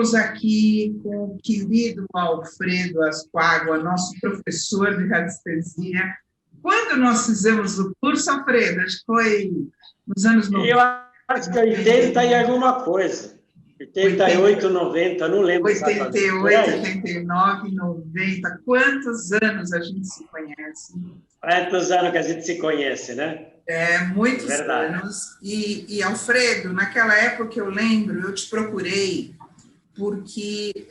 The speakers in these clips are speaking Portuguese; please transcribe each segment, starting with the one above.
Estamos aqui com o querido Alfredo Asquagua, nosso professor de radiestesia. Quando nós fizemos o curso, Alfredo? Acho que foi nos anos 90. Eu acho que 80 e alguma coisa. 88, 90, não lembro 88, 89, 90. Quantos anos a gente se conhece? Quantos anos que a gente se conhece, né? Muitos anos. E, Alfredo, naquela época eu lembro, eu te procurei porque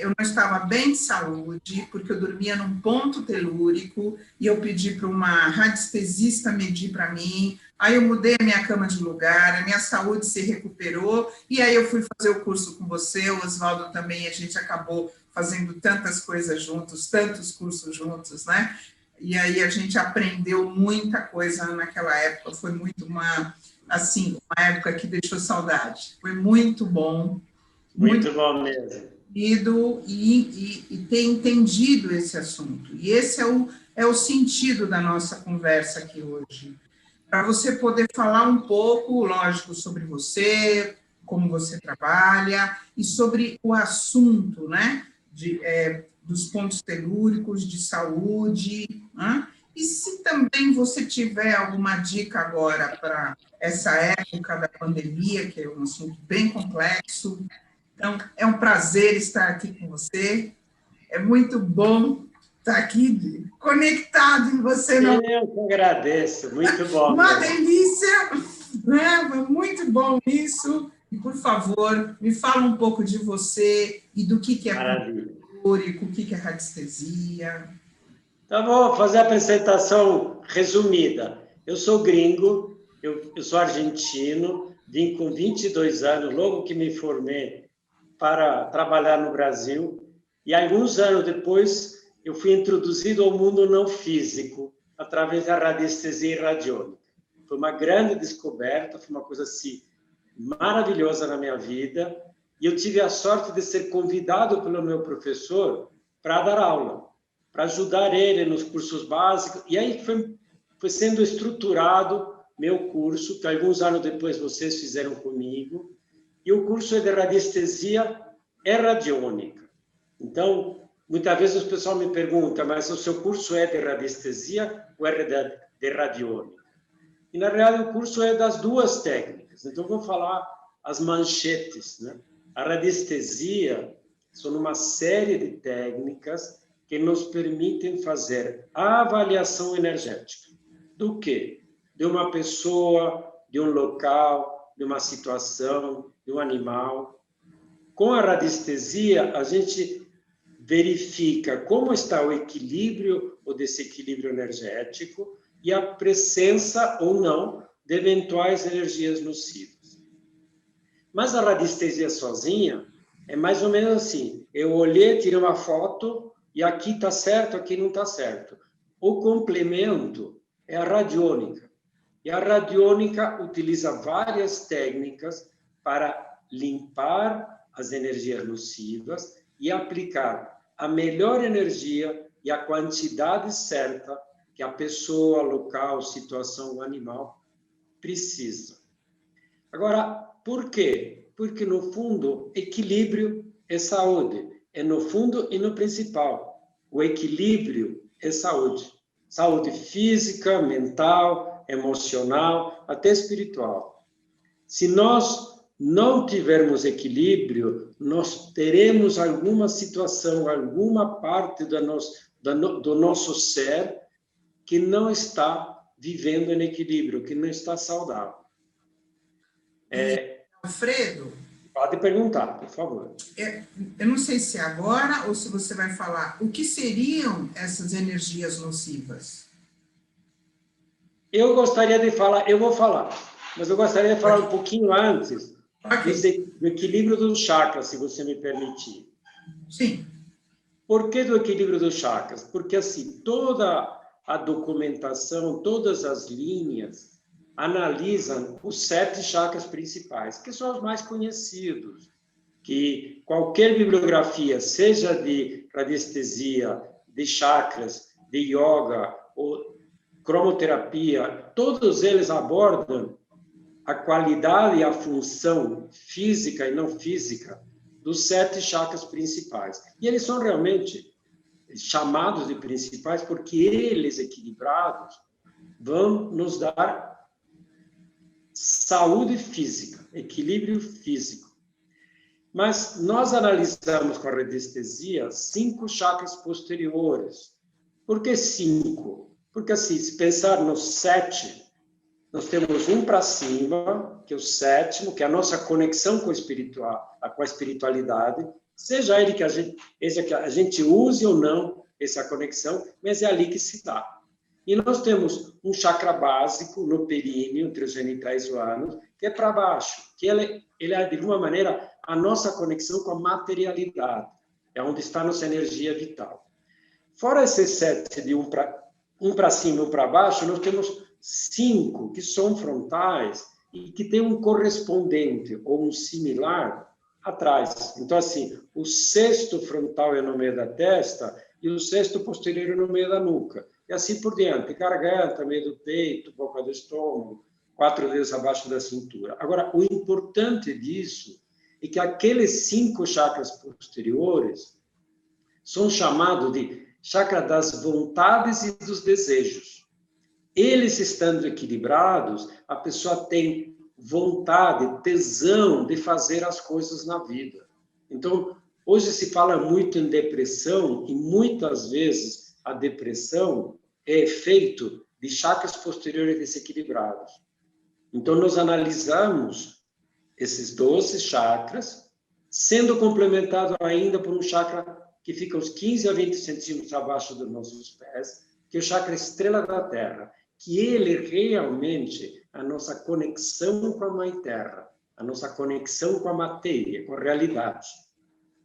eu não estava bem de saúde, porque eu dormia num ponto telúrico, e eu pedi para uma radiestesista medir para mim, aí eu mudei a minha cama de lugar, a minha saúde se recuperou, e aí eu fui fazer o curso com você, o Oswaldo também, a gente acabou fazendo tantas coisas juntos, tantos cursos juntos, né? E aí a gente aprendeu muita coisa naquela época, foi muito uma época que deixou saudade, foi muito bom. Muito bom mesmo. E ter entendido esse assunto. E esse é o sentido da nossa conversa aqui hoje. Para você poder falar um pouco, lógico, sobre você, como você trabalha, e sobre o assunto, né, dos pontos telúricos, de saúde, né? E se também você tiver alguma dica agora para essa época da pandemia, que é um assunto bem complexo. Então, é um prazer estar aqui com você. É muito bom estar aqui conectado em você. Eu que agradeço, muito bom. Uma delícia, né? Muito bom isso. E, por favor, me fala um pouco de você e do que é telúrico, o que é radiestesia. Então, vou fazer a apresentação resumida. Eu sou gringo, eu sou argentino, vim com 22 anos, logo que me formei, para trabalhar no Brasil, e alguns anos depois eu fui introduzido ao mundo não físico através da radiestesia e radiônica. Foi uma grande descoberta, foi uma coisa assim maravilhosa na minha vida, e eu tive a sorte de ser convidado pelo meu professor para dar aula, para ajudar ele nos cursos básicos, e aí foi sendo estruturado meu curso, que alguns anos depois vocês fizeram comigo. E o curso é de radiestesia e radiônica. Então, muitas vezes o pessoal me pergunta, mas o seu curso é de radiestesia ou é de radiônica? E, na realidade, o curso é das duas técnicas. Então, vou falar as manchetes, né? A radiestesia são uma série de técnicas que nos permitem fazer a avaliação energética. Do quê? De uma pessoa, de um local, de uma situação, de um animal. Com a radiestesia, a gente verifica como está o equilíbrio ou desequilíbrio energético e a presença ou não de eventuais energias nocivas. Mas a radiestesia sozinha é mais ou menos assim. Eu olhei, tirei uma foto e aqui está certo, aqui não está certo. O complemento é a radiônica. E a radiônica utiliza várias técnicas para limpar as energias nocivas e aplicar a melhor energia e a quantidade certa que a pessoa, local, situação, animal precisa. Agora, por quê? Porque, no fundo, equilíbrio é saúde. É no fundo e no principal. O equilíbrio é saúde. Saúde física, mental, emocional, até espiritual. Se nós não tivermos equilíbrio, nós teremos alguma situação, alguma parte do nosso ser que não está vivendo em equilíbrio, que não está saudável. Alfredo? Pode perguntar, por favor. Eu não sei se é agora ou se você vai falar. O que seriam essas energias nocivas? Eu gostaria de falar, eu vou falar, mas eu gostaria de falar um pouquinho antes do equilíbrio dos chakras, se você me permitir. Sim. Por que do equilíbrio dos chakras? Porque, assim, toda a documentação, todas as linhas analisam os 7 chakras principais, que são os mais conhecidos, que qualquer bibliografia, seja de radiestesia, de chakras, de yoga ou cromoterapia, todos eles abordam a qualidade e a função física e não física dos 7 chakras principais. E eles são realmente chamados de principais porque eles, equilibrados, vão nos dar saúde física, equilíbrio físico. Mas nós analisamos com a radiestesia 5 chakras posteriores. Por que 5? Porque, assim, se pensar nos 7, nós temos um para cima, que é o 7º, que é a nossa conexão com a espiritualidade, seja ele que a gente use ou não essa conexão, mas é ali que se dá. E nós temos um chakra básico no períneo, entre os genitais e o ânus, que é para baixo, que ele é, de alguma maneira, a nossa conexão com a materialidade, é onde está a nossa energia vital. Fora esses 7, de um para cima e um para baixo, nós temos 5 que são frontais e que tem um correspondente ou um similar atrás. Então, assim, o 6º frontal é no meio da testa e o 6º posterior é no meio da nuca. E assim por diante, garganta, meio do peito, boca do estômago, 4 dedos abaixo da cintura. Agora, o importante disso é que aqueles 5 chakras posteriores são chamados de chakra das vontades e dos desejos. Eles estando equilibrados, a pessoa tem vontade, tesão de fazer as coisas na vida. Então, hoje se fala muito em depressão e muitas vezes a depressão é efeito de chakras posteriores desequilibrados. Então, nós analisamos esses 12 chakras, sendo complementado ainda por um chakra que fica uns 15 a 20 centímetros abaixo dos nossos pés, que é o chakra estrela da Terra, que ele realmente a nossa conexão com a Mãe Terra, a nossa conexão com a matéria, com a realidade.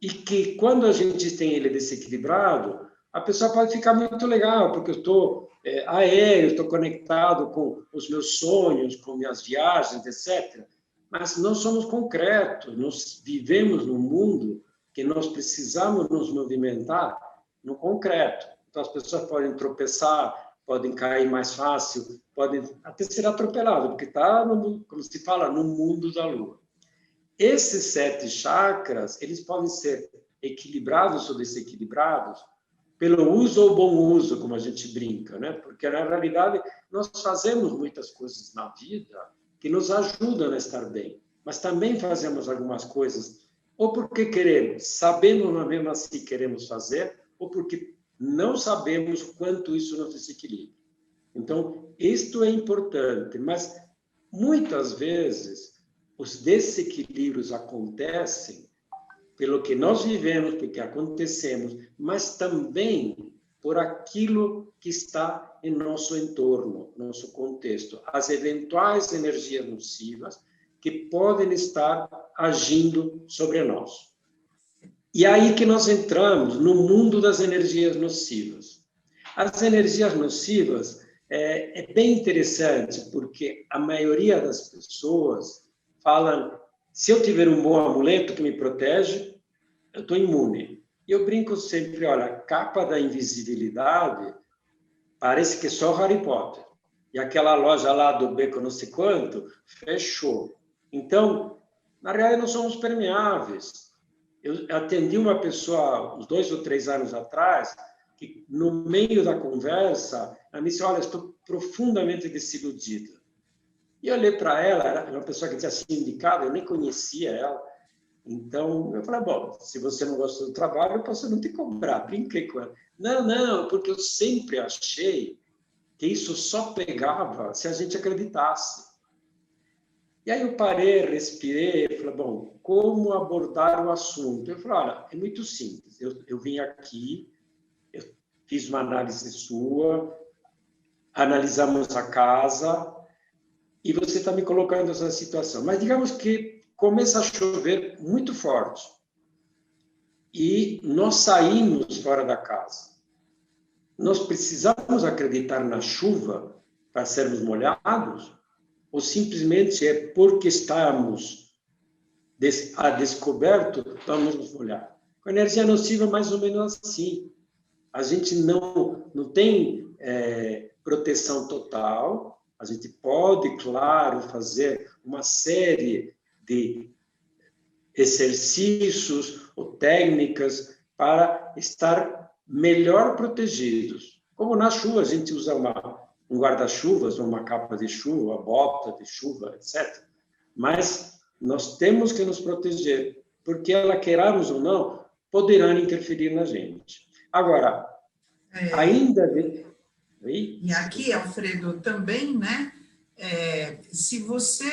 E que quando a gente tem ele desequilibrado, a pessoa pode ficar muito legal, porque eu estou aéreo, estou conectado com os meus sonhos, com minhas viagens, etc. Mas não somos concretos, nós vivemos num mundo que nós precisamos nos movimentar no concreto. Então, as pessoas podem tropeçar, podem cair mais fácil, podem até ser atropeladas, porque está, como se fala, no mundo da Lua. Esses 7 chakras, eles podem ser equilibrados ou desequilibrados pelo uso ou bom uso, como a gente brinca, né? Porque, na realidade, nós fazemos muitas coisas na vida que nos ajudam a estar bem, mas também fazemos algumas coisas ou porque queremos, sabemos, mas mesmo assim queremos fazer, ou porque não sabemos quanto isso nos desequilibra. Então, isto é importante, mas muitas vezes os desequilíbrios acontecem pelo que nós vivemos, porque acontecemos, mas também por aquilo que está em nosso entorno, nosso contexto, as eventuais energias nocivas que podem estar agindo sobre nós. E é aí que nós entramos no mundo das energias nocivas. As energias nocivas é bem interessante, porque a maioria das pessoas falam, se eu tiver um bom amuleto que me protege, eu estou imune. E eu brinco sempre, olha, a capa da invisibilidade parece que é só Harry Potter. E aquela loja lá do beco não sei quanto, fechou. Então, na realidade, nós somos permeáveis. Eu atendi uma pessoa, uns 2 ou 3 anos atrás, que no meio da conversa, ela me disse, olha, estou profundamente desiludida. E eu olhei para ela, era uma pessoa que tinha sido indicada, eu nem conhecia ela. Então, eu falei, bom, se você não gostou do trabalho, eu posso não te cobrar. Brinquei com ela. Não, porque eu sempre achei que isso só pegava se a gente acreditasse. E aí eu parei, respirei, e falei, bom, como abordar o assunto? Eu falei, olha, é muito simples. Eu vim aqui, eu fiz uma análise sua, analisamos a casa, e você está me colocando nessa situação. Mas digamos que começa a chover muito forte, e nós saímos fora da casa. Nós precisamos acreditar na chuva para sermos molhados? Ou simplesmente é porque estamos a descoberto, vamos nos molhar? Com a energia nociva, mais ou menos assim. A gente não tem proteção total, a gente pode, claro, fazer uma série de exercícios ou técnicas para estar melhor protegidos. Como na chuva, a gente usa um guarda-chuvas, uma capa de chuva, uma bota de chuva, etc. Mas nós temos que nos proteger, porque ela, queiramos ou não, poderá interferir na gente. Agora, ainda... E aqui, Alfredo, também, né? Se você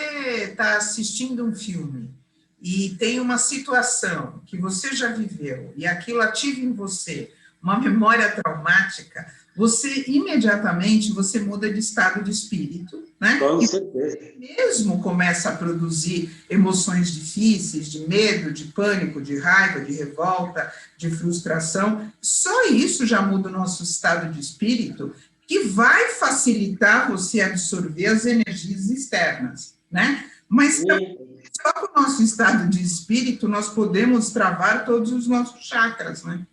está assistindo um filme e tem uma situação que você já viveu e aquilo ativa em você uma memória traumática, você imediatamente você muda de estado de espírito, né? Com certeza. E mesmo começa a produzir emoções difíceis, de medo, de pânico, de raiva, de revolta, de frustração. Só isso já muda o nosso estado de espírito, que vai facilitar você absorver as energias externas, né? Mas só com o nosso estado de espírito nós podemos travar todos os nossos chakras, né?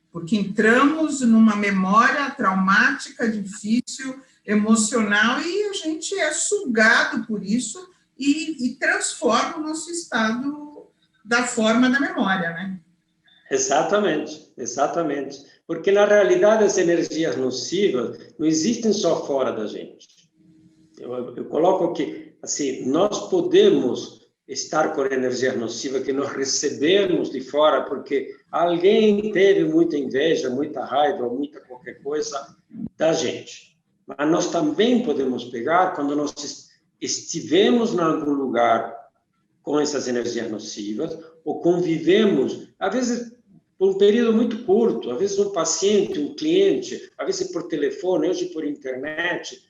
Porque entramos numa memória traumática, difícil, emocional, e a gente é sugado por isso e transforma o nosso estado da forma da memória, né? Exatamente, exatamente. Porque, na realidade, as energias nocivas não existem só fora da gente. Eu coloco que, assim, nós podemos estar com energia nociva que nós recebemos de fora porque alguém teve muita inveja, muita raiva, muita qualquer coisa da gente. Mas nós também podemos pegar quando nós estivemos em algum lugar com essas energias nocivas ou convivemos, às vezes por um período muito curto, às vezes um paciente, um cliente, às vezes por telefone, hoje por internet.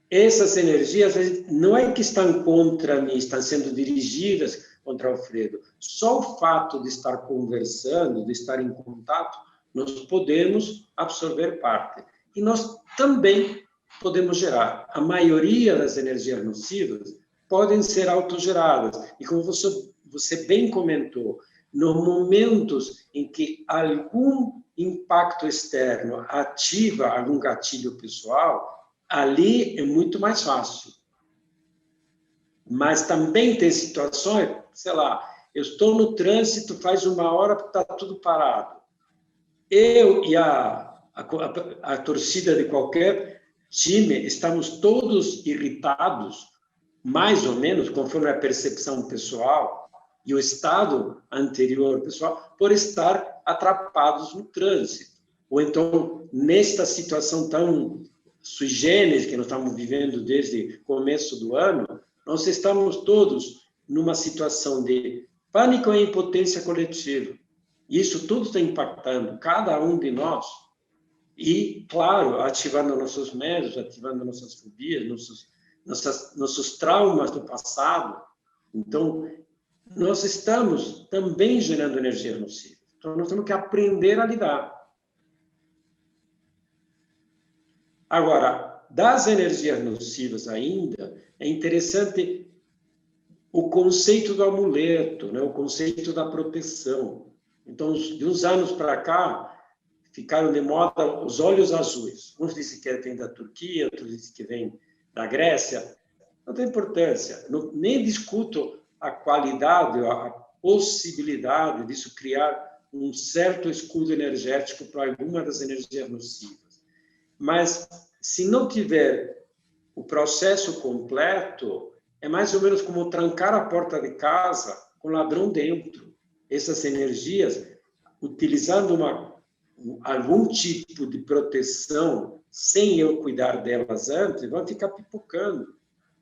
Essas energias não é que estão contra mim, estão sendo dirigidas contra Alfredo. Só o fato de estar conversando, de estar em contato, nós podemos absorver parte. E nós também podemos gerar. A maioria das energias nocivas podem ser autogeradas. E como você bem comentou, nos momentos em que algum impacto externo ativa algum gatilho pessoal, ali é muito mais fácil. Mas também tem situações, sei lá, eu estou no trânsito faz 1 hora porque está tudo parado. Eu e a torcida de qualquer time estamos todos irritados, mais ou menos, conforme a percepção pessoal e o estado anterior pessoal, por estar atrapados no trânsito. Ou então, nesta situação tão sui generis que nós estamos vivendo desde o começo do ano, nós estamos todos numa situação de pânico e impotência coletiva. E isso tudo está impactando cada um de nós. E, claro, ativando nossos medos, ativando nossas fobias, nossos traumas do passado. Então, nós estamos também gerando energia nociva. Então, nós temos que aprender a lidar. Agora, das energias nocivas ainda, é interessante o conceito do amuleto, né? O conceito da proteção. Então, de uns anos para cá, ficaram de moda os olhos azuis. Uns dizem que vem da Turquia, outros dizem que vem da Grécia. Não tem importância. Nem discuto a qualidade, a possibilidade disso criar um certo escudo energético para alguma das energias nocivas. Mas, se não tiver o processo completo, é mais ou menos como trancar a porta de casa com ladrão dentro. Essas energias, utilizando algum tipo de proteção, sem eu cuidar delas antes, vão ficar pipocando.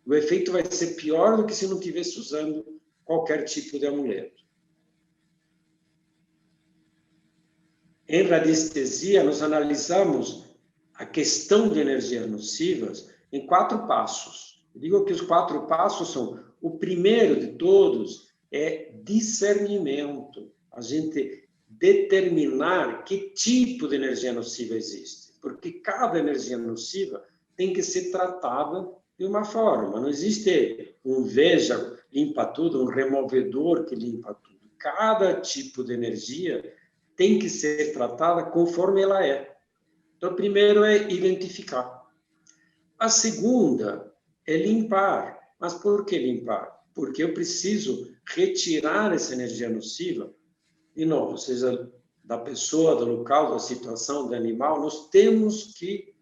O efeito vai ser pior do que se não estivesse usando qualquer tipo de amuleto. Em radiestesia, nós analisamos a questão de energias nocivas em 4 passos. Eu digo que os 4 passos são: o primeiro de todos é discernimento. A gente determinar que tipo de energia nociva existe. Porque cada energia nociva tem que ser tratada de uma forma. Não existe um veja, limpa tudo, um removedor que limpa tudo. Cada tipo de energia tem que ser tratada conforme ela é. Então, primeiro é identificar. A segunda é limpar. Mas por que limpar? porque eu preciso retirar essa energia nociva, de novo, seja da pessoa, do local, da situação, do animal, nós temos que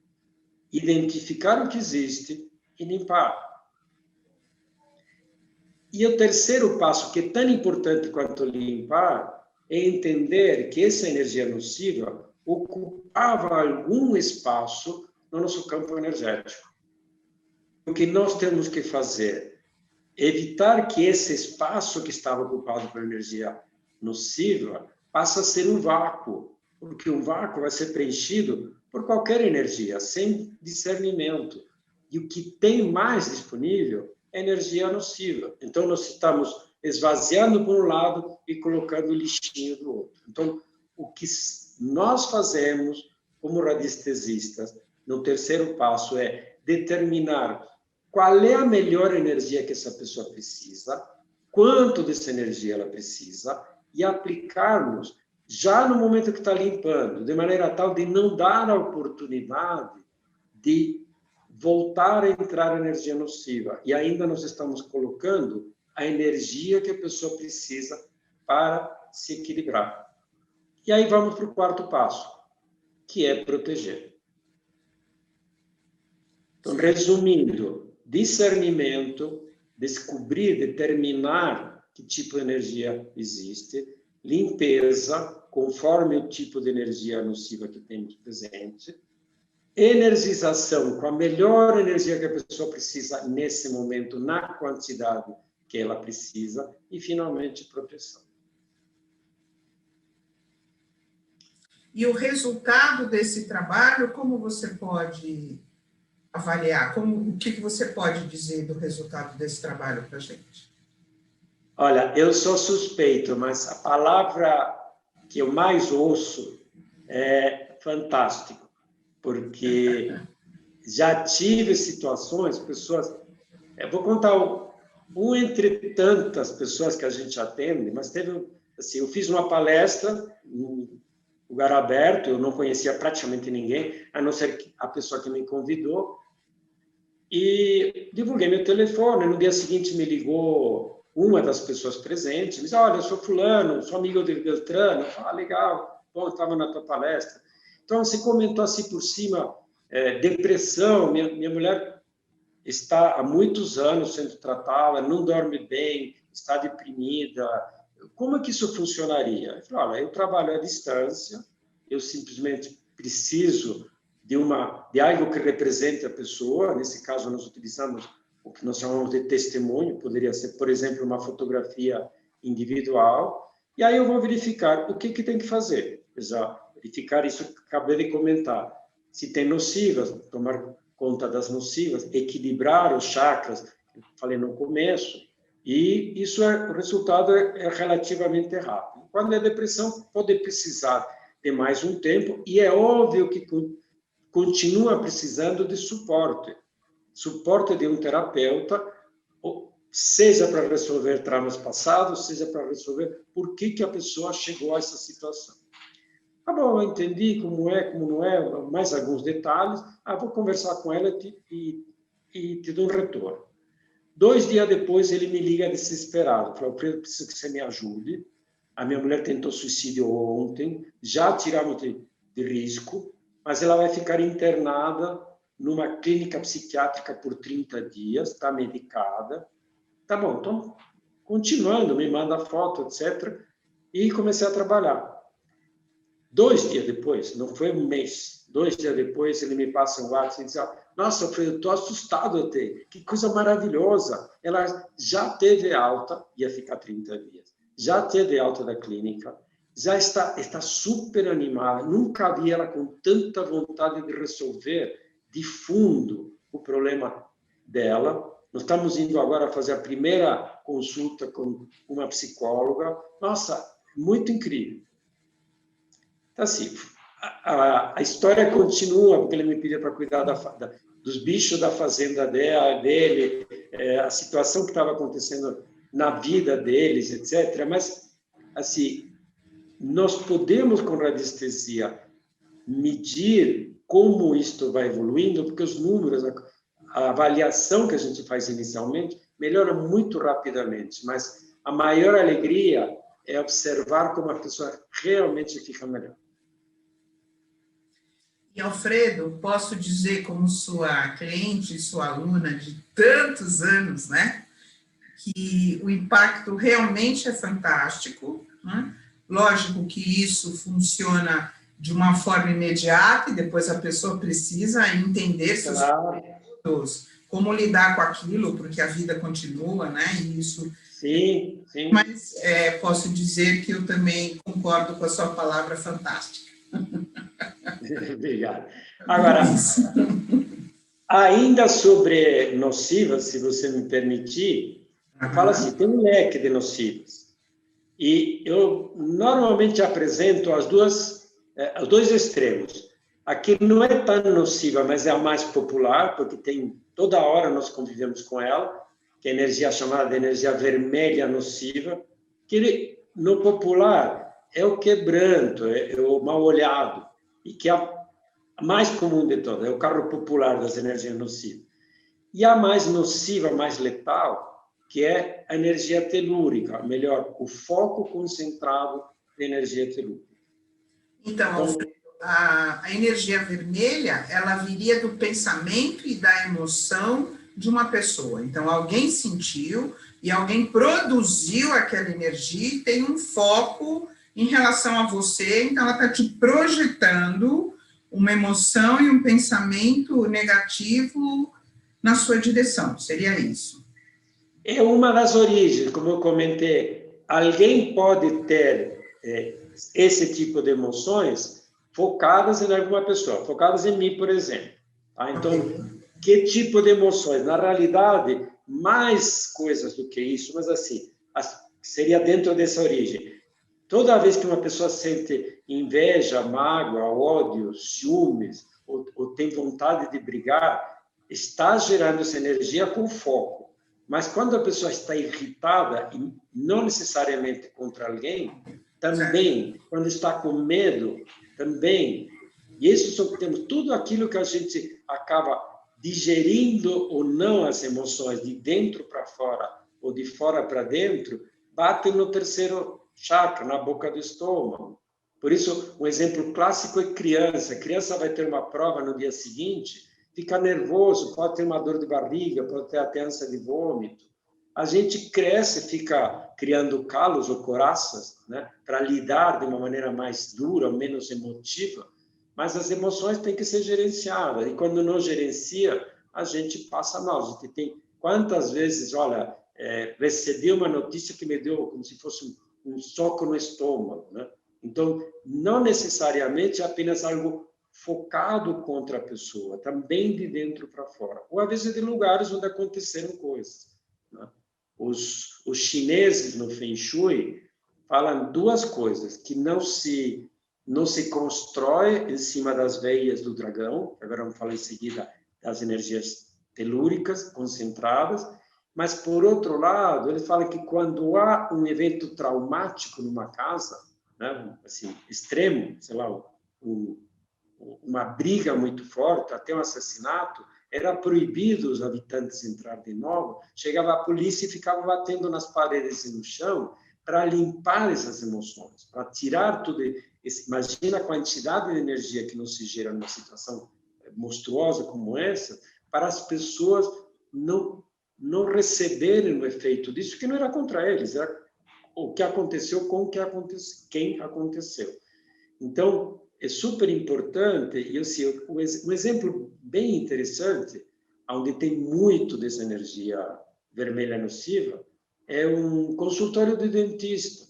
identificar o que existe e limpar. E o terceiro passo, que é tão importante quanto limpar, é entender que essa energia nociva ocupava algum espaço no nosso campo energético. O que nós temos que fazer? Evitar que esse espaço que estava ocupado por energia nociva passe a ser um vácuo, porque um vácuo vai ser preenchido por qualquer energia, sem discernimento. E o que tem mais disponível é energia nociva. Então, nós estamos esvaziando por um lado e colocando o lixinho do outro. Então, o que nós fazemos como radiestesistas, no terceiro passo, é determinar qual é a melhor energia que essa pessoa precisa, quanto dessa energia ela precisa, e aplicarmos já no momento que está limpando, de maneira tal de não dar a oportunidade de voltar a entrar energia nociva. E ainda nós estamos colocando a energia que a pessoa precisa para se equilibrar. E aí vamos para o quarto passo, que é proteger. Então, resumindo, discernimento, descobrir, determinar que tipo de energia existe, limpeza, conforme o tipo de energia nociva que temos presente, energização com a melhor energia que a pessoa precisa nesse momento, na quantidade que ela precisa, e, finalmente, proteção. E o resultado desse trabalho, como você pode avaliar? O que você pode dizer do resultado desse trabalho para a gente? Olha, eu sou suspeito, mas a palavra que eu mais ouço é fantástico, porque já tive situações, pessoas... Eu vou contar um entre tantas pessoas que a gente atende, mas teve... Assim, eu fiz uma palestra em lugar aberto, eu não conhecia praticamente ninguém, a não ser a pessoa que me convidou, e divulguei meu telefone. No dia seguinte me ligou uma das pessoas presentes, me disse: olha, eu sou fulano, sou amigo de Beltrano. Legal, bom, eu estava na tua palestra. Então, você comentou assim por cima, depressão. Minha mulher está há muitos anos sendo tratada, não dorme bem, está deprimida. Como é que isso funcionaria? Eu falei: olha, eu trabalho à distância, eu simplesmente preciso de algo que represente a pessoa. Nesse caso, nós utilizamos o que nós chamamos de testemunho, poderia ser, por exemplo, uma fotografia individual, e aí eu vou verificar o que tem que fazer. Verificar isso que acabei de comentar. Se tem nocivas, tomar conta das nocivas, equilibrar os chakras, que eu falei no começo, e isso o resultado é relativamente rápido. Quando é depressão, pode precisar de mais um tempo, e é óbvio que continua precisando de suporte de um terapeuta, seja para resolver traumas passados, seja para resolver por que a pessoa chegou a essa situação. Tá bom, eu entendi como é, como não é, mais alguns detalhes, vou conversar com ela e te dou um retorno. 2 dias depois, ele me liga desesperado, falou: eu preciso que você me ajude, a minha mulher tentou suicídio ontem, já tiramos de risco, mas ela vai ficar internada numa clínica psiquiátrica por 30 dias, está medicada. Tá bom, então, continuando, me manda foto, etc. E comecei a trabalhar. 2 dias depois, não foi um mês, 2 dias depois, ele me passa um WhatsApp e diz: nossa, eu estou assustado até, que coisa maravilhosa. Ela já teve alta, ia ficar 30 dias, já teve alta da clínica, já está super animada, nunca vi ela com tanta vontade de resolver de fundo o problema dela. Nós estamos indo agora fazer a primeira consulta com uma psicóloga. Nossa, muito incrível. Então, assim, a história continua, porque ele me pediu para cuidar dos bichos da fazenda dele, a situação que estava acontecendo na vida deles, etc. Mas, assim, nós podemos, com radiestesia, medir como isto vai evoluindo, porque os números, a avaliação que a gente faz inicialmente, melhora muito rapidamente, mas a maior alegria é observar como a pessoa realmente fica melhor. E, Alfredo, posso dizer, como sua cliente e sua aluna de tantos anos, né, que o impacto realmente é fantástico, né? Lógico que isso funciona de uma forma imediata e depois a pessoa precisa entender seus produtos, como lidar com aquilo, porque a vida continua, né? E isso. Sim, sim. Mas posso dizer que eu também concordo com a sua palavra fantástica. Obrigado. Agora, ainda sobre nocivas, se você me permitir, eu falo assim, tem um leque de nocivas. E eu normalmente apresento os dois extremos. A que não é tão nociva, mas é a mais popular, porque toda hora nós convivemos com ela, que é a energia chamada de energia vermelha nociva, que no popular é o quebranto, é o mal-olhado, e que é a mais comum de todas, é o carro popular das energias nocivas. E a mais nociva, mais letal, que é a energia telúrica, melhor, o foco concentrado de energia telúrica. Então, a energia vermelha, ela viria do pensamento e da emoção de uma pessoa. Então, alguém sentiu e alguém produziu aquela energia e tem um foco em relação a você, então ela está te projetando uma emoção e um pensamento negativo na sua direção, seria isso? É uma das origens, como eu comentei. Alguém pode ter esse tipo de emoções focadas em alguma pessoa, focadas em mim, por exemplo. Tá? Então, que tipo de emoções? Na realidade, mais coisas do que isso, mas assim, seria dentro dessa origem. Toda vez que uma pessoa sente inveja, mágoa, ódio, ciúmes, ou tem vontade de brigar, está gerando essa energia com foco. Mas quando a pessoa está irritada, e não necessariamente contra alguém, também, quando está com medo, também. E isso temos tudo aquilo que a gente acaba digerindo ou não as emoções de dentro para fora ou de fora para dentro, bate no terceiro chakra, na boca do estômago. Por isso, um exemplo clássico é criança. A criança vai ter uma prova no dia seguinte, fica nervoso, pode ter uma dor de barriga, pode ter até ânsia de vômito. A gente cresce, fica criando calos ou coraças, né, para lidar de uma maneira mais dura, menos emotiva, mas as emoções têm que ser gerenciadas. E quando não gerencia, a gente passa mal. A gente tem quantas vezes, olha, recebi uma notícia que me deu como se fosse um soco no estômago, né? Então, não necessariamente é apenas algo focado contra a pessoa, também de dentro para fora. Ou, às vezes, de lugares onde aconteceram coisas, né? Os chineses, no Feng Shui, falam duas coisas, que não se constrói em cima das veias do dragão, agora vamos falar em seguida das energias telúricas concentradas, mas, por outro lado, ele fala que quando há um evento traumático numa casa, né, assim, extremo, sei lá, uma briga muito forte, até um assassinato, era proibido os habitantes entrar de novo, chegava a polícia e ficava batendo nas paredes e no chão para limpar essas emoções, para tirar tudo isso. Imagina a quantidade de energia que não se gera numa situação monstruosa como essa, para as pessoas não receberem o efeito disso, que não era contra eles, era o que aconteceu com quem aconteceu. Então, é super importante, e assim, um exemplo bem interessante, onde tem muito dessa energia vermelha nociva, é um consultório de dentista.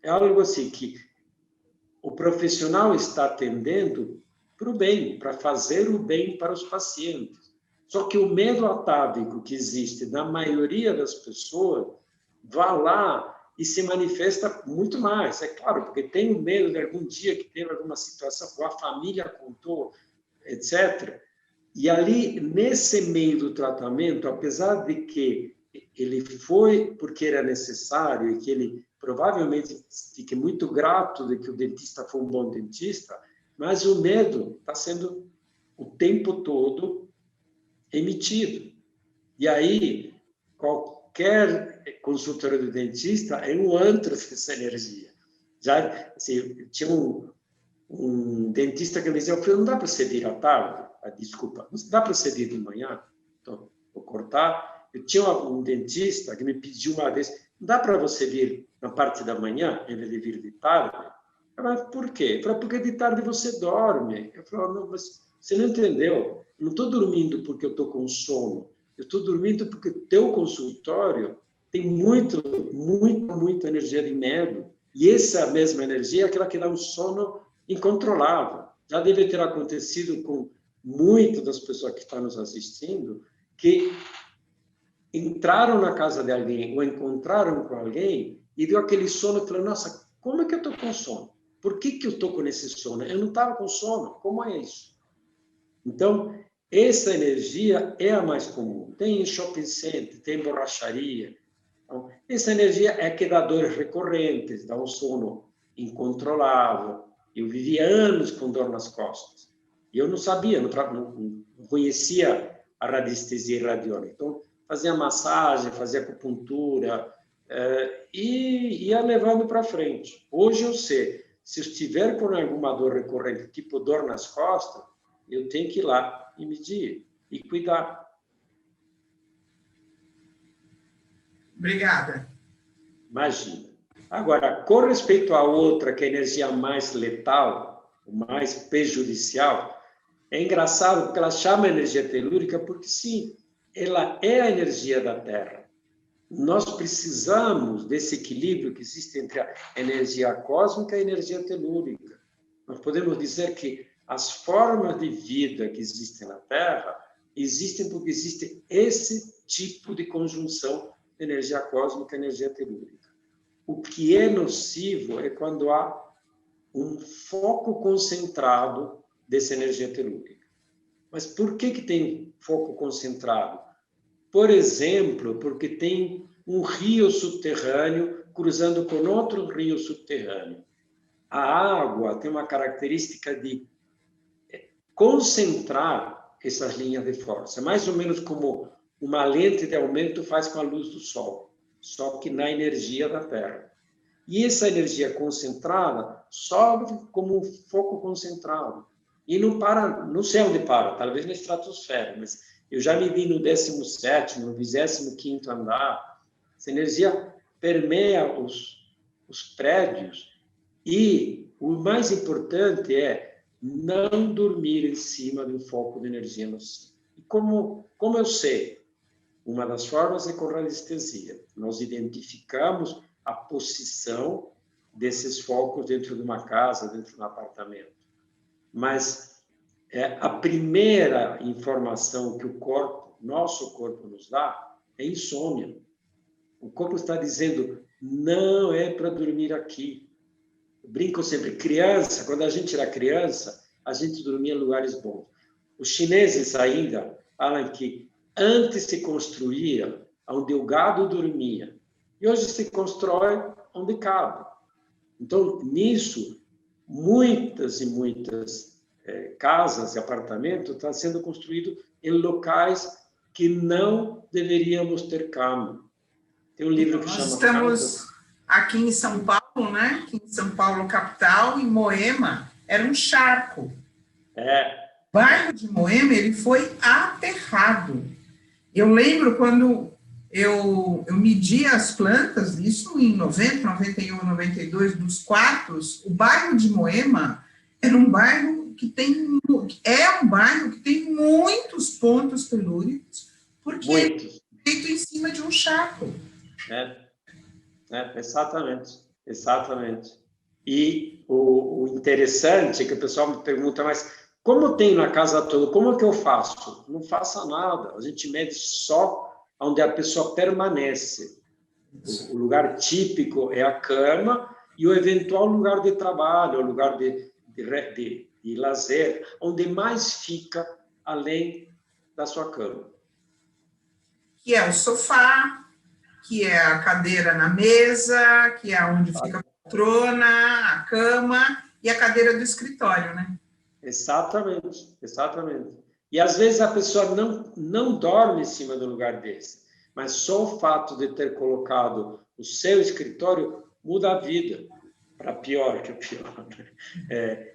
É algo assim que o profissional está atendendo para o bem, para fazer o bem para os pacientes. Só que o medo atávico que existe na maioria das pessoas vai lá e se manifesta muito mais. É claro, porque tem o medo de algum dia que teve alguma situação, ou a família contou, etc. E ali, nesse meio do tratamento, apesar de que ele foi porque era necessário e que ele provavelmente fique muito grato de que o dentista foi um bom dentista, mas o medo está sendo o tempo todo emitido. E aí, qualquer consultório do dentista é um antro dessa energia. Já, assim, tinha um dentista que me dizia, não dá para você vir à tarde? Desculpa, não dá para você vir de manhã? Então, vou cortar. Eu tinha um dentista que me pediu uma vez, não dá para você vir na parte da manhã, em vez de vir de tarde? Eu falei, por quê? Eu falei, porque de tarde você dorme. Eu falei, não, mas você não entendeu. Eu não estou dormindo porque eu estou com sono. Eu estou dormindo porque o teu consultório tem muita energia de medo. E essa mesma energia é aquela que dá um sono incontrolável. Já deve ter acontecido com muitas das pessoas que estão nos assistindo, que entraram na casa de alguém ou encontraram com alguém e deu aquele sono e falou, nossa, como é que eu estou com sono? Por que eu estou com esse sono? Eu não estava com sono. Como é isso? Então, essa energia é a mais comum. Tem em shopping center, tem em borracharia. Então, essa energia é que dá dores recorrentes, dá um sono incontrolável. Eu vivi anos com dor nas costas. E eu não sabia, não conhecia a radiestesia e radiônica. Então, fazia massagem, fazia acupuntura e ia levando para frente. Hoje eu sei, se eu estiver com alguma dor recorrente, tipo dor nas costas, eu tenho que ir lá e medir e cuidar. Obrigada. Imagina. Agora, com respeito à outra, que é a energia mais letal, mais prejudicial, é engraçado porque ela chama energia telúrica porque, sim, ela é a energia da Terra. Nós precisamos desse equilíbrio que existe entre a energia cósmica e a energia telúrica. Nós podemos dizer que as formas de vida que existem na Terra existem porque existe esse tipo de conjunção de energia cósmica e energia telúrica. O que é nocivo é quando há um foco concentrado dessa energia telúrica. Mas por que tem foco concentrado? Por exemplo, porque tem um rio subterrâneo cruzando com outro rio subterrâneo. A água tem uma característica de concentrar essas linhas de força, mais ou menos como uma lente de aumento faz com a luz do Sol, só que na energia da Terra. E essa energia concentrada sobe como um foco concentrado. E não para, não sei onde para, talvez na estratosfera, mas eu já me vi no 17º, no 25º andar. Essa energia permeia os prédios. E o mais importante é não dormir em cima de um foco de energia nociva. E como eu sei? Uma das formas é com radiestesia. Nós identificamos a posição desses focos dentro de uma casa, dentro de um apartamento. Mas a primeira informação que o corpo, nosso corpo nos dá, é insônia. O corpo está dizendo, não é para dormir aqui. Eu brinco sempre, criança, quando a gente era criança, a gente dormia em lugares bons. Os chineses ainda falam que antes se construía onde o gado dormia. E hoje se constrói onde cabe. Então, nisso, muitas e muitas casas e apartamentos estão sendo construídos em locais que não deveríamos ter cama. Tem um livro que chama... Nós estamos aqui em São Paulo, né? Aqui em São Paulo, capital, em Moema, era um charco. O bairro de Moema, ele foi aterrado. Eu lembro quando eu medi as plantas, isso em 90, 91, 92, dos quartos, o bairro de Moema era um bairro que tem muitos pontos telúricos, porque é feito em cima de um charco. Exatamente. E o interessante é que o pessoal me pergunta, mas como tem na casa toda, como é que eu faço? Não faça nada, a gente mede só onde a pessoa permanece. O lugar típico é a cama e o eventual lugar de trabalho, o lugar de lazer, onde mais fica além da sua cama. Que é o sofá, que é a cadeira na mesa, que é onde fica a poltrona, a cama e a cadeira do escritório, né? Exatamente. E às vezes a pessoa não dorme em cima do lugar desse, mas só o fato de ter colocado o seu escritório muda a vida, para pior que o pior.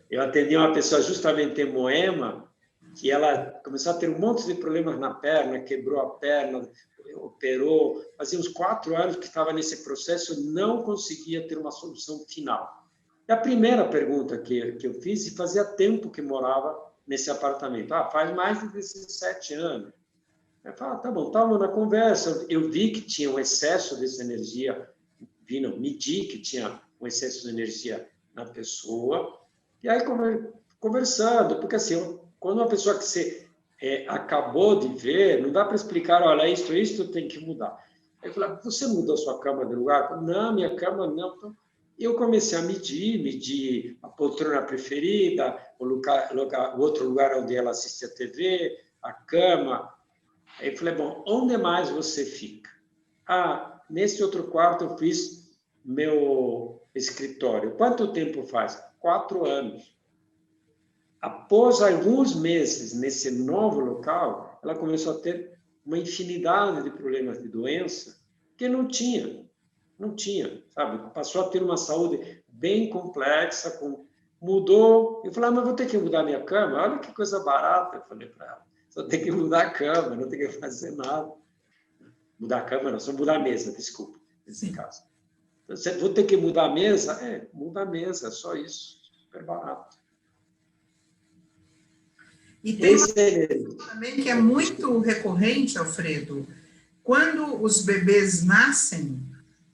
Eu atendi uma pessoa justamente em Moema, que ela começou a ter um monte de problemas na perna, quebrou a perna, operou, fazia uns 4 anos que estava nesse processo, não conseguia ter uma solução final. E a primeira pergunta que eu fiz, e fazia tempo que morava nesse apartamento, faz mais de 17 anos. Eu falei, tá bom, estávamos na conversa, eu vi que tinha um excesso dessa energia, medi que tinha um excesso de energia na pessoa, e aí conversando, porque assim, quando uma pessoa que você acabou de ver, não dá para explicar, olha, isto tem que mudar. Aí eu falei, você mudou a sua cama de lugar? Não, minha cama não. Então, eu comecei a medir a poltrona preferida, o outro lugar onde ela assiste a TV, a cama. Aí eu falei, bom, onde mais você fica? Nesse outro quarto eu fiz meu escritório. Quanto tempo faz? 4 anos. Após alguns meses nesse novo local, ela começou a ter uma infinidade de problemas de doença que não tinha, sabe? Passou a ter uma saúde bem complexa, mudou. Eu falei, mas vou ter que mudar minha cama? Olha que coisa barata, eu falei para ela. Só tem que mudar a cama, não tem que fazer nada. Mudar a cama, não, só mudar a mesa, desculpa, nesse caso. Então, vou ter que mudar a mesa? Muda a mesa, só isso. Super barato. E tem uma coisa também que é muito recorrente, Alfredo. Quando os bebês nascem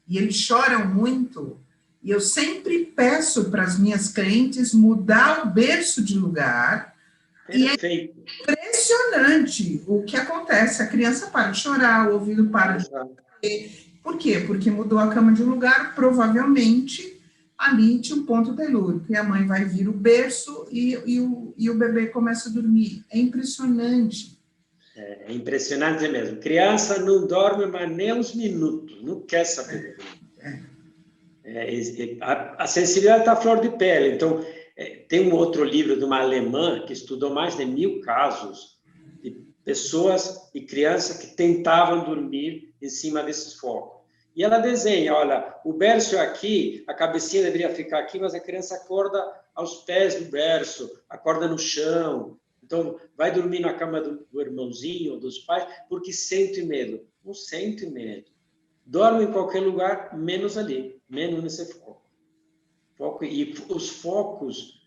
e eles choram muito, e eu sempre peço para as minhas clientes mudar o berço de lugar. Perfeito. E é impressionante o que acontece. A criança para de chorar, o ouvido para de chorar. Por quê? Porque mudou a cama de lugar, provavelmente ali tinha um ponto telúrico, e a mãe vai vir o berço e o bebê começa a dormir. É impressionante. É impressionante mesmo. Criança não dorme mais nem uns minutos, não quer saber. A sensibilidade está à flor de pele. Então, tem um outro livro de uma alemã que estudou mais de 1000 casos de pessoas e crianças que tentavam dormir em cima desses focos. E ela desenha, olha, o berço é aqui, a cabecinha deveria ficar aqui, mas a criança acorda aos pés do berço, acorda no chão. Então, vai dormir na cama do irmãozinho ou dos pais, porque sente medo. Não sente medo. Dorme em qualquer lugar, menos ali, menos nesse foco. E os focos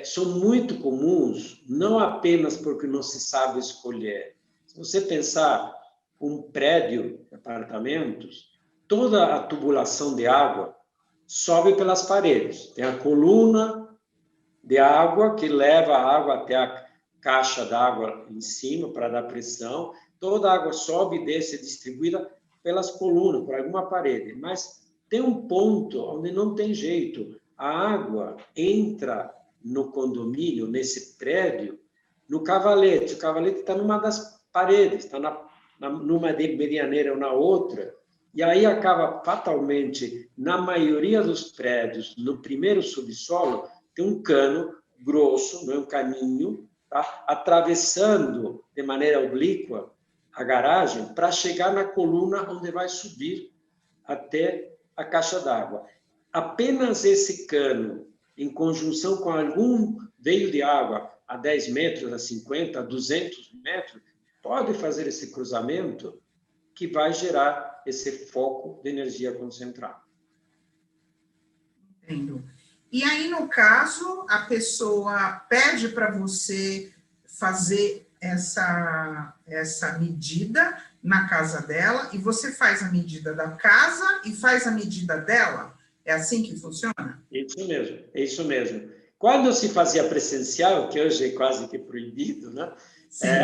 são muito comuns, não apenas porque não se sabe escolher. Se você pensar um prédio de apartamentos, toda a tubulação de água sobe pelas paredes. Tem a coluna de água que leva a água até a caixa d'água em cima para dar pressão. Toda a água sobe e desce distribuída pelas colunas, por alguma parede. Mas tem um ponto onde não tem jeito. A água entra no condomínio, nesse prédio, no cavalete. O cavalete está numa das paredes, está numa de medianeira ou na outra. E aí acaba fatalmente, na maioria dos prédios, no primeiro subsolo, tem um cano grosso, não é um caninho, tá? Atravessando de maneira oblíqua a garagem para chegar na coluna onde vai subir até a caixa d'água. Apenas esse cano, em conjunção com algum veio de água a 10 metros, a 50, a 200 metros, pode fazer esse cruzamento que vai gerar esse foco de energia concentrada. Entendo. E aí, no caso, a pessoa pede para você fazer essa medida na casa dela, e você faz a medida da casa e faz a medida dela? É assim que funciona? Isso mesmo, é isso mesmo. Quando se fazia presencial, que hoje é quase que proibido, né?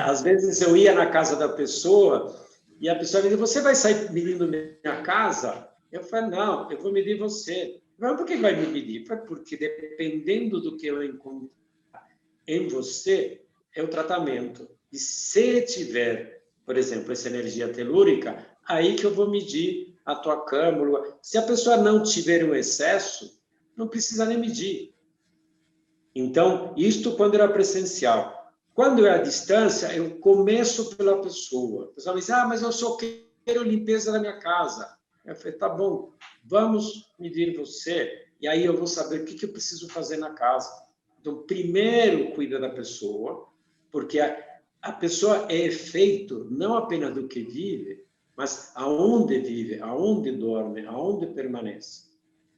Às vezes eu ia na casa da pessoa e a pessoa me dizia, você vai sair medindo minha casa? Eu falei, não, eu vou medir você. Mas por que vai me medir? Porque dependendo do que eu encontrar em você, é o tratamento. E se tiver, por exemplo, essa energia telúrica, aí que eu vou medir a tua cama. Se a pessoa não tiver um excesso, não precisa nem medir. Então, isto quando era presencial. Quando é à distância, eu começo pela pessoa. A pessoa me diz, mas eu só quero limpeza da minha casa. Eu falei, tá bom, vamos medir você, e aí eu vou saber o que eu preciso fazer na casa. Então, primeiro, cuida da pessoa, porque a pessoa é efeito não apenas do que vive, mas aonde vive, aonde dorme, aonde permanece.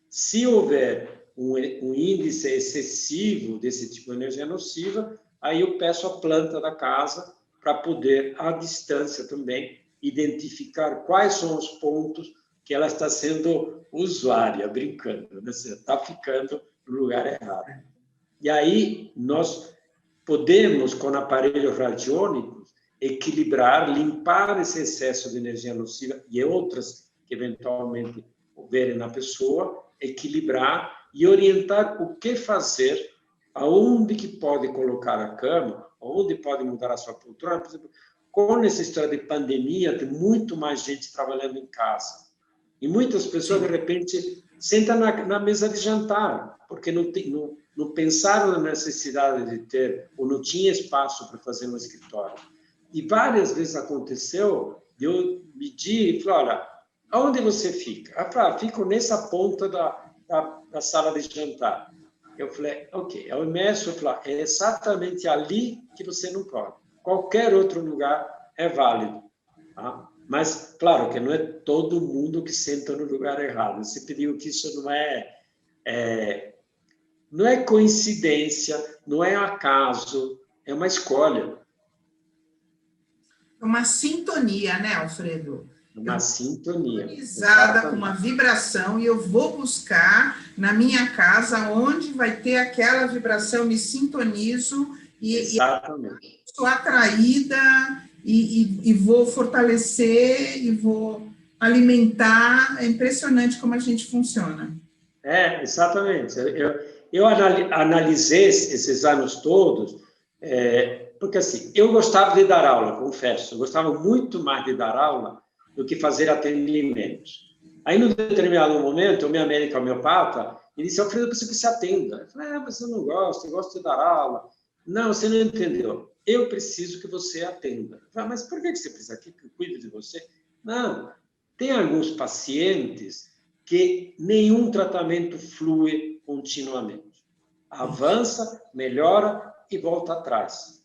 Se houver um índice excessivo desse tipo de energia nociva, aí eu peço a planta da casa para poder, à distância também, identificar quais são os pontos que ela está sendo usuária, brincando, né? Você está ficando no lugar errado. E aí nós podemos, com aparelhos radiônicos, equilibrar, limpar esse excesso de energia nociva e outras que eventualmente houverem na pessoa, equilibrar e orientar o que fazer, aonde que pode colocar a cama, aonde pode mudar a sua poltrona. Por exemplo, com essa história de pandemia, tem muito mais gente trabalhando em casa. E muitas pessoas, de repente, sentam na mesa de jantar, porque não pensaram na necessidade de ter, ou não tinha espaço para fazer um escritório. E várias vezes aconteceu de eu medir e falar, olha, aonde você fica? Ela falou, fico nessa ponta da sala de jantar. Eu falei, ok. Aí o mestre falou, é exatamente ali que você não pode. Qualquer outro lugar é válido. Tá? Mas, claro, que não é todo mundo que senta no lugar errado. Você pediu que isso não é coincidência, não é acaso, é uma escolha. É uma sintonia, né, Alfredo? Uma sintonia. Sintonizada com uma vibração, e eu vou buscar na minha casa onde vai ter aquela vibração, me sintonizo e sou atraída e vou fortalecer e vou alimentar. É impressionante como a gente funciona. Exatamente. Eu analisei esses anos todos, porque assim, eu gostava de dar aula, confesso, eu gostava muito mais de dar aula do que fazer atendimentos. Aí, num determinado momento, o meu médico homeopata, ele disse, Alfredo, eu preciso que você atenda. Eu falei, mas eu não gosto, eu gosto de dar aula. Não, você não entendeu. Eu preciso que você atenda. Eu falei, mas por que você precisa que eu cuide de você? Não, tem alguns pacientes que nenhum tratamento flui continuamente. Avança, melhora e volta atrás.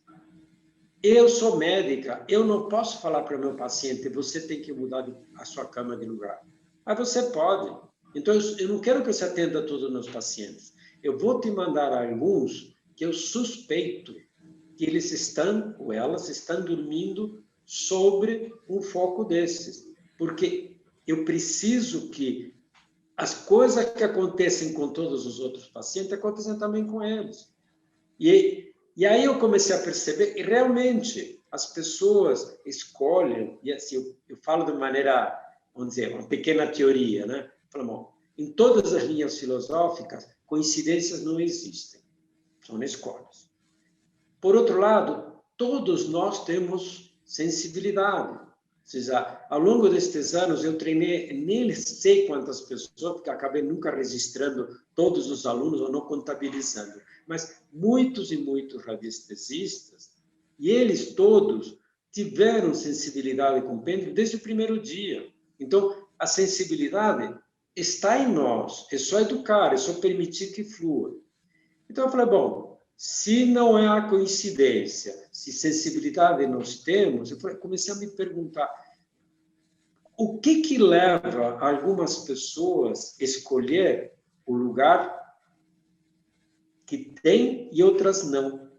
Eu sou médica, eu não posso falar para o meu paciente, você tem que mudar a sua cama de lugar. Mas você pode. Então, eu não quero que você atenda todos os meus pacientes. Eu vou te mandar alguns que eu suspeito que eles estão, ou elas estão dormindo sobre um foco desses. Porque eu preciso que as coisas que acontecem com todos os outros pacientes aconteçam também com eles. E aí eu comecei a perceber que realmente as pessoas escolhem, e assim, eu falo de maneira, vamos dizer, uma pequena teoria, né? Falamos, em todas as linhas filosóficas, coincidências não existem, são escolhas. Por outro lado, todos nós temos sensibilidade. Ou seja, ao longo destes anos, eu treinei nem sei quantas pessoas, porque acabei nunca registrando todos os alunos ou não contabilizando, mas muitos e muitos radiestesistas, e eles todos tiveram sensibilidade com o pêndulo desde o primeiro dia. Então, a sensibilidade está em nós, é só educar, é só permitir que flua. Então, eu falei, bom, se não é a coincidência, se sensibilidade nós temos, eu comecei a me perguntar o que leva algumas pessoas a escolher o lugar que tem e outras não.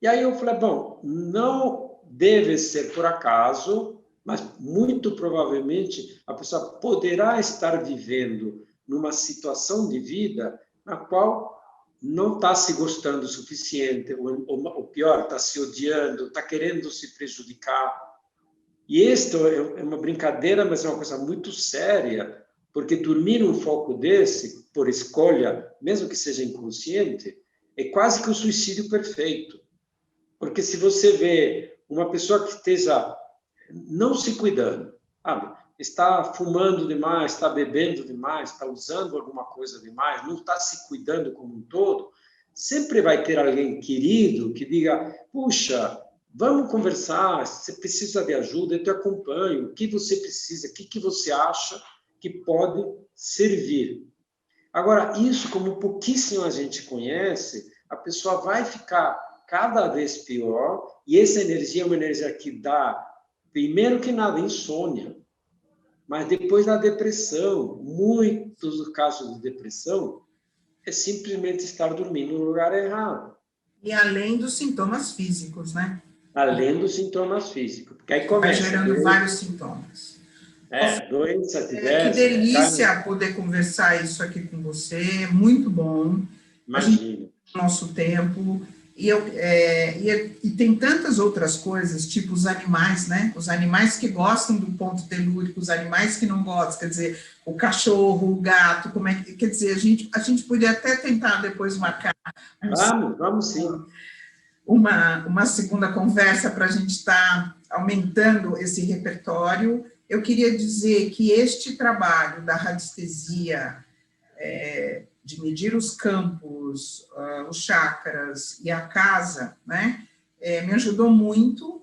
E aí eu falei, bom, não deve ser por acaso, mas muito provavelmente a pessoa poderá estar vivendo numa situação de vida na qual não está se gostando o suficiente, ou pior, está se odiando, está querendo se prejudicar. E isto é uma brincadeira, mas é uma coisa muito séria, porque dormir num foco desse, por escolha, mesmo que seja inconsciente, é quase que um suicídio perfeito. Porque se você vê uma pessoa que esteja não se cuidando, sabe? Está fumando demais, está bebendo demais, está usando alguma coisa demais, não está se cuidando como um todo, sempre vai ter alguém querido que diga, puxa, Vamos conversar, se você precisa de ajuda, eu te acompanho. O que você precisa, o que você acha que pode servir? Agora, isso, como pouquíssima gente conhece, a pessoa vai ficar cada vez pior, e essa energia é uma energia que dá, primeiro que nada, insônia, mas depois da depressão. Muitos dos casos de depressão é simplesmente estar dormindo no lugar errado. E além dos sintomas físicos, né? Além dos sintomas físicos. Porque aí Vai começa. gerando vários sintomas. Doença Que diversa. delícia poder conversar isso aqui com você, muito bom. A gente Imagina. tem nosso tempo, e tem tantas outras coisas, tipo os animais, né? Os animais que gostam do ponto telúrico, os animais que não gostam, quer dizer, o cachorro, o gato, como é que, quer dizer, a gente podia até tentar depois marcar Vamos sim. uma segunda conversa para a gente estar aumentando esse repertório. Eu queria dizer que este trabalho da radiestesia, de medir os campos, os chakras e a casa, né, me ajudou muito,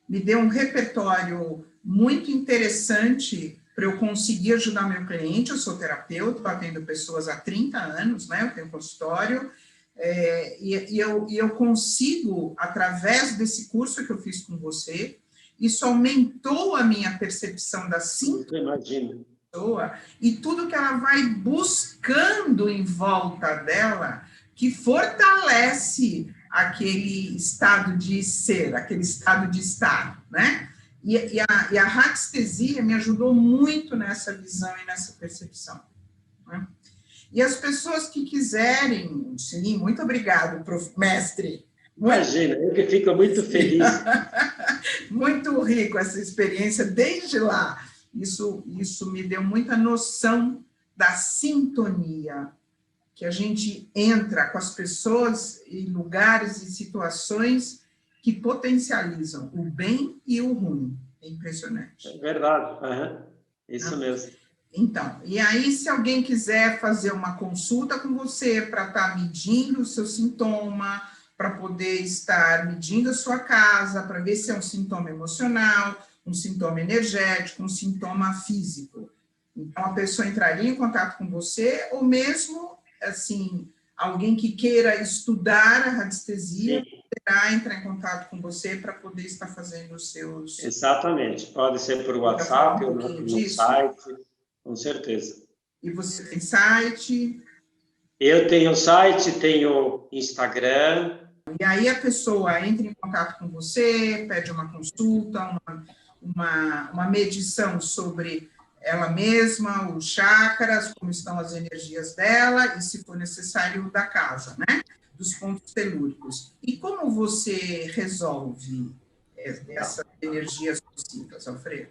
me deu um repertório muito interessante para eu conseguir ajudar meu cliente. Eu sou terapeuta, estou atendo pessoas há 30 anos, né, eu tenho consultório, e eu consigo, através desse curso que eu fiz com você, isso aumentou a minha percepção da sintonia. Imagina. E tudo que ela vai buscando em volta dela, que fortalece aquele estado de ser, aquele estado de estar, né? E a radiestesia me ajudou muito nessa visão e nessa percepção, né? E as pessoas que quiserem, sim, muito obrigado, mestre. Imagina, eu que fico muito feliz. Muito rico essa experiência desde lá. Isso me deu muita noção da sintonia, que a gente entra com as pessoas em lugares e situações que potencializam o bem e o ruim. É impressionante. É verdade. Isso mesmo. Então, e aí, se alguém quiser fazer uma consulta com você para estar medindo o seu sintoma, para poder estar medindo a sua casa, para ver se é um sintoma emocional, um sintoma energético, um sintoma físico. Então, a pessoa entraria em contato com você, ou mesmo, assim, alguém que queira estudar a radiestesia, poderá entrar em contato com você para poder estar fazendo os seus... Exatamente. Pode ser por WhatsApp ou no site, com certeza. E você tem site? Eu tenho site, tenho Instagram. E aí a pessoa entra em contato com você, pede uma consulta, uma medição sobre ela mesma, os chakras, como estão as energias dela, e se for necessário, da casa, né? Dos pontos telúricos. E como você resolve essas energias nocivas, Alfredo?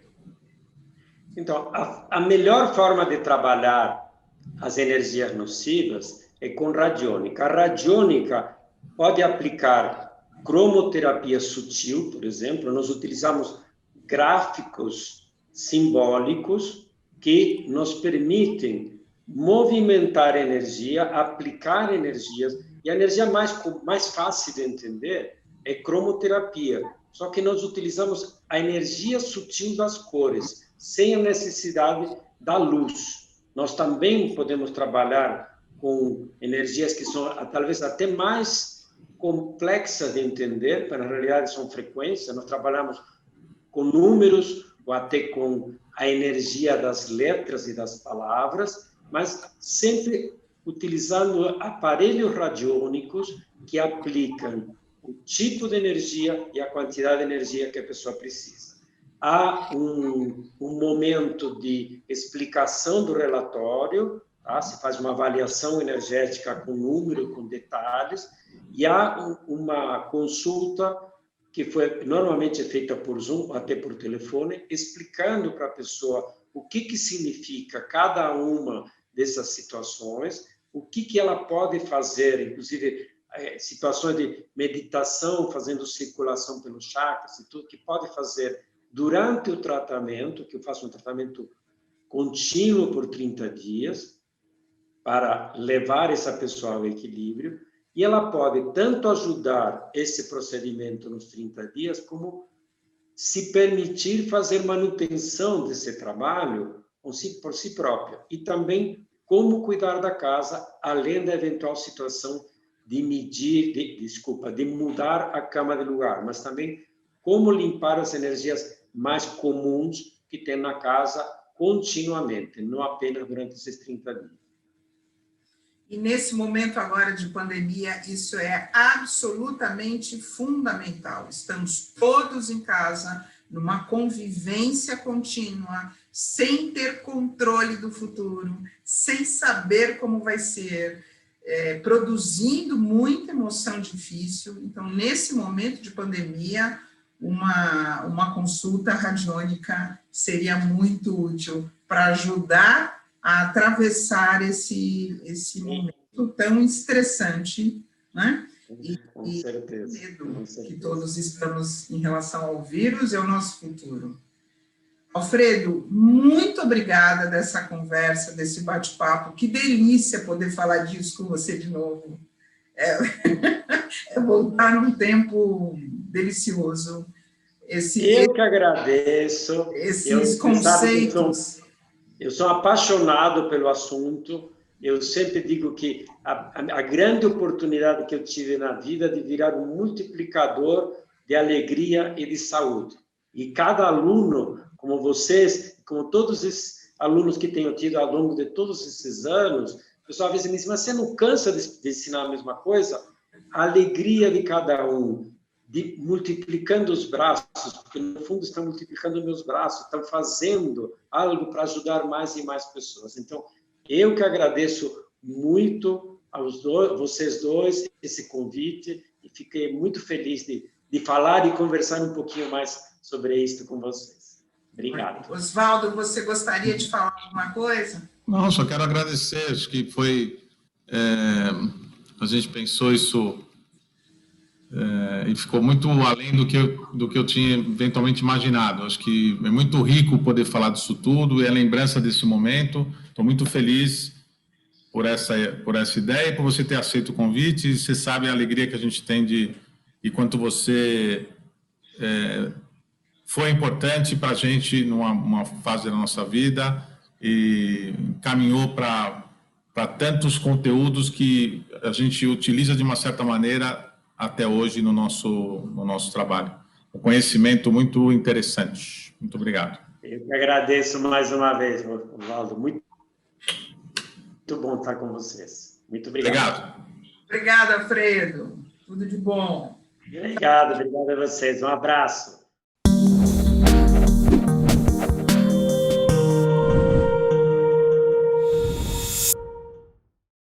Então, a melhor forma de trabalhar as energias nocivas é com radiônica. A radiônica pode aplicar cromoterapia sutil, por exemplo. Nós utilizamos gráficos simbólicos que nos permitem movimentar energia, aplicar energias. E a energia mais fácil de entender é cromoterapia. Só que nós utilizamos a energia sutil das cores, sem a necessidade da luz. Nós também podemos trabalhar com energias que são talvez até mais complexas de entender, mas na realidade são frequências. Nós trabalhamos com números ou até com a energia das letras e das palavras, mas sempre utilizando aparelhos radiônicos que aplicam o tipo de energia e a quantidade de energia que a pessoa precisa. Há um momento de explicação do relatório, tá? Se faz uma avaliação energética com número, com detalhes, e há uma consulta que foi normalmente feita por Zoom, até por telefone, explicando para a pessoa o que significa cada uma dessas situações, o que ela pode fazer, inclusive situações de meditação, fazendo circulação pelos chakras e tudo, que pode fazer durante o tratamento, que eu faço um tratamento contínuo por 30 dias, para levar essa pessoa ao equilíbrio, E ela pode tanto ajudar esse procedimento nos 30 dias, como se permitir fazer manutenção desse trabalho por si própria. E também como cuidar da casa, além da eventual situação de de mudar a cama de lugar, mas também como limpar as energias mais comuns que tem na casa continuamente, não apenas durante esses 30 dias. E nesse momento agora de pandemia, isso é absolutamente fundamental. Estamos todos em casa, numa convivência contínua, sem ter controle do futuro, sem saber como vai ser, produzindo muita emoção difícil. Então, nesse momento de pandemia, uma consulta radiônica seria muito útil para ajudar a atravessar esse momento tão estressante, né? Com certeza. Medo que todos estamos em relação ao vírus e ao nosso futuro. Alfredo, muito obrigada dessa conversa, desse bate-papo. Que delícia poder falar disso com você de novo. É voltar num tempo delicioso. Eu que agradeço. Esses conceitos. Eu sou apaixonado pelo assunto. Eu sempre digo que a grande oportunidade que eu tive na vida de virar um multiplicador de alegria e de saúde. E cada aluno, como vocês, como todos esses alunos que tenho tido ao longo de todos esses anos, o pessoal às vezes me diz, mas você não cansa de ensinar a mesma coisa? A alegria de cada um, multiplicando os braços, porque no fundo estão multiplicando meus braços, estão fazendo algo para ajudar mais e mais pessoas. Então, eu que agradeço muito vocês dois esse convite e fiquei muito feliz de falar e conversar um pouquinho mais sobre isso com vocês. Obrigado. Oswaldo, você gostaria de falar alguma coisa? Não, só quero agradecer. Acho que foi... a gente pensou isso e ficou muito além do que eu tinha eventualmente imaginado. Acho que é muito rico poder falar disso tudo e a lembrança desse momento. Estou muito feliz por essa ideia e por você ter aceito o convite. E você sabe a alegria que a gente tem e quanto você foi importante para a gente numa fase da nossa vida e caminhou para tantos conteúdos que a gente utiliza de uma certa maneira até hoje no nosso trabalho. Um conhecimento muito interessante. Muito obrigado. Eu que agradeço mais uma vez, Oswaldo. Muito bom estar com vocês. Muito obrigado. Obrigada, Alfredo. Tudo de bom. Obrigado a vocês. Um abraço.